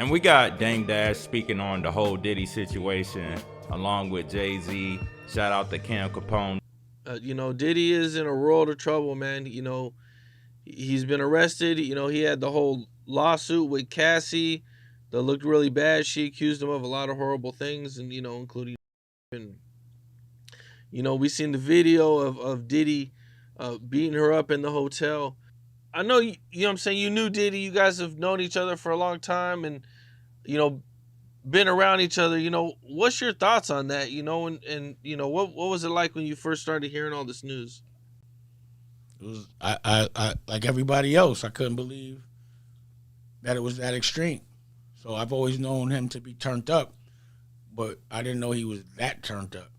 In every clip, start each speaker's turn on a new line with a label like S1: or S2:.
S1: And we got Dame Dash speaking on the whole Diddy situation, along with Jay-Z. Shout out to Cam Capone.
S2: Diddy is in a world of trouble, man. He's been arrested. He had the whole lawsuit with Cassie that looked really bad. She accused him of a lot of horrible things, and including, we seen the video of Diddy beating her up in the hotel. I know you know what I'm saying. You knew Diddy. You guys have known each other for a long time, and you know been around each other. What's your thoughts on that? And what was it like when you first started hearing all this news?
S3: It was I like everybody else. I couldn't believe that it was that extreme. So I've always known him to be turned up, but I didn't know he was that turned up.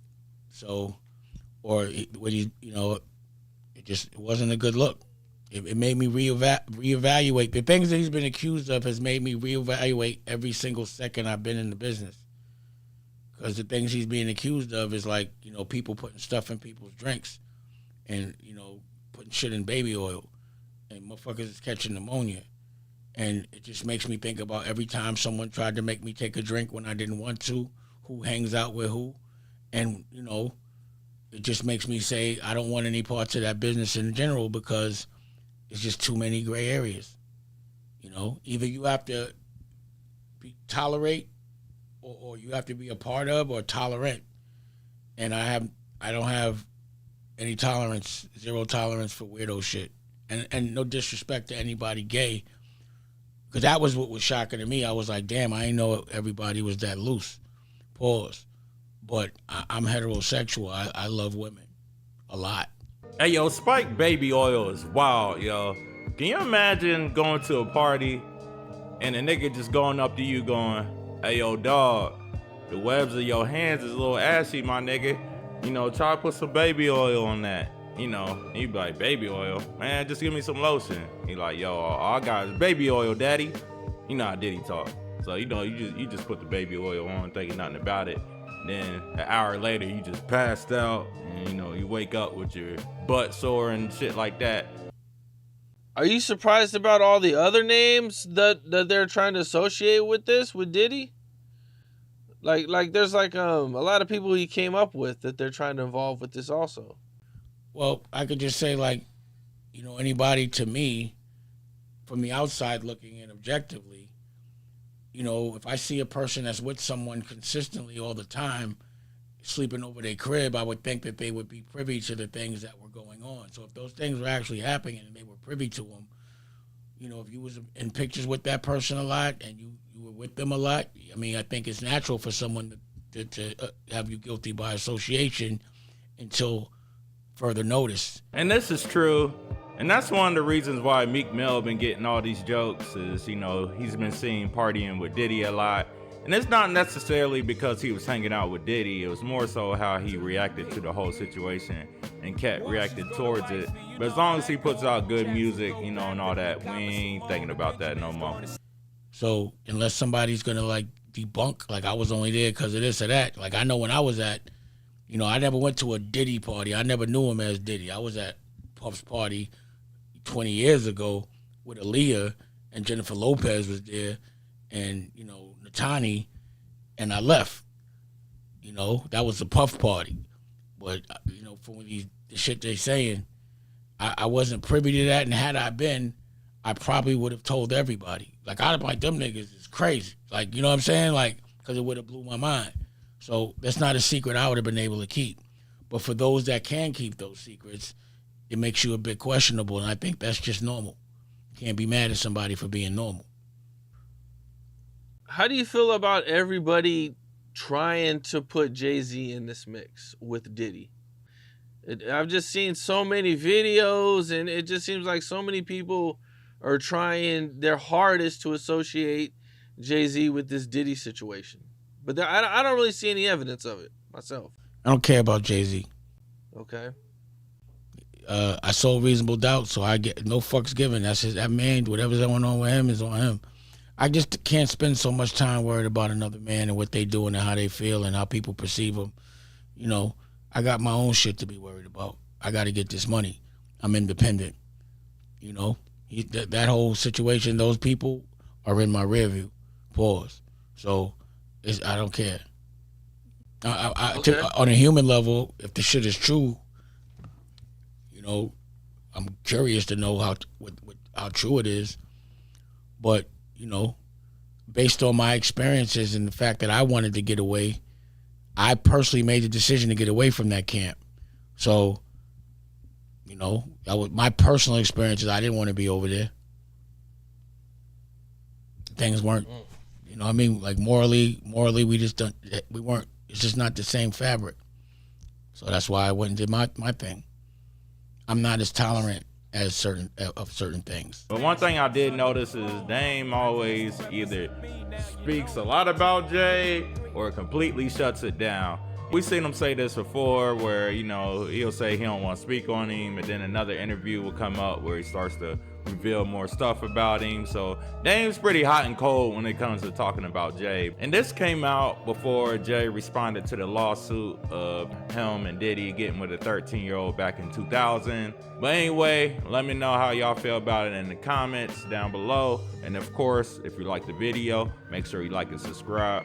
S3: So, when it wasn't a good look. It made me reevaluate the things that he's been accused of. Has made me reevaluate every single second I've been in the business. Because the things he's being accused of is like people putting stuff in people's drinks, and putting shit in baby oil, and motherfuckers is catching pneumonia. And it just makes me think about every time someone tried to make me take a drink when I didn't want to, who hangs out with who. And, it just makes me say I don't want any parts of that business in general because it's just too many gray areas. Either you have to tolerate or you have to be a part of or tolerant. And I don't have any tolerance, zero tolerance for weirdo shit. And no disrespect to anybody gay, because that was what was shocking to me. I was like, damn, I didn't know everybody was that loose. Pause. But I'm heterosexual. I love women a lot.
S1: Hey, yo, spiked baby oil is wild, yo. Can you imagine going to a party and a nigga just going up to you going, hey, yo, dog, the webs of your hands is a little ashy, my nigga. Try to put some baby oil on that. You be like, baby oil? Man, just give me some lotion. He like, yo, all I got is baby oil, daddy. You know how Diddy talk. So, you just put the baby oil on, thinking nothing about it. Then an hour later, you just passed out, and you wake up with your butt sore and shit like that.
S2: Are you surprised about all the other names that they're trying to associate with this, with Diddy? Like there's a lot of people he came up with that they're trying to involve with this also.
S3: Well, I could just say anybody to me, from the outside looking in objectively, if I see a person that's with someone consistently all the time, sleeping over their crib, I would think that they would be privy to the things that were going on. So if those things were actually happening and they were privy to them, if you was in pictures with that person a lot and you were with them a lot, I think it's natural for someone to have you guilty by association until further notice.
S1: And this is true. And that's one of the reasons why Meek Mill been getting all these jokes is, he's been seen partying with Diddy a lot. And it's not necessarily because he was hanging out with Diddy. It was more so how he reacted to the whole situation and kept reacting towards it. But as long as he puts out good music, and all that, we ain't thinking about that no more.
S3: So unless somebody's going to debunk, I was only there because of this or that. I know when I was at, I never went to a Diddy party. I never knew him as Diddy. I was at Puff's party 20 years ago with Aaliyah, and Jennifer Lopez was there, and Natani, and I left. That was the Puff party. But from the shit they saying, I wasn't privy to that, and had I been, I probably would have told everybody. I'd have like, them niggas is crazy. You know what I'm saying? Because it would have blew my mind. So that's not a secret I would have been able to keep. But for those that can keep those secrets, it makes you a bit questionable, and I think that's just normal. You can't be mad at somebody for being normal.
S2: How do you feel about everybody trying to put Jay-Z in this mix with Diddy? I've just seen so many videos, and it just seems like so many people are trying their hardest to associate Jay-Z with this Diddy situation. But I don't really see any evidence of it myself.
S3: I don't care about Jay-Z.
S2: Okay.
S3: I sold Reasonable Doubt, so I get no fucks given. That's that man. Whatever's going on with him is on him. I just can't spend so much time worried about another man and what they doing and how they feel and how people perceive them. I got my own shit to be worried about. I got to get this money. I'm independent. That whole situation, those people are in my rear view. Pause. So I don't care.
S2: Okay.
S3: On a human level, if the shit is true, you know, I'm curious to know how true it is. But, you know, based on my experiences and the fact that I wanted to get away, I personally made the decision to get away from that camp. So, you know, that was my personal experiences. I didn't want to be over there. Things weren't, you know what I mean? Like morally, we weren't, it's just not the same fabric. So that's why I went and did my thing. I'm not as tolerant as certain things.
S1: But one thing I did notice is Dame always either speaks a lot about Jay or completely shuts it down. We've seen him say this before where, you know, he'll say he don't want to speak on him, and then another interview will come up where he starts to reveal more stuff about him. So Dame's pretty hot and cold when it comes to talking about Jay. And this came out before Jay responded to the lawsuit of him and Diddy getting with a 13-year-old back in 2000. But anyway, let me know how y'all feel about it in the comments down below. And of course, if you like the video, make sure you like and subscribe.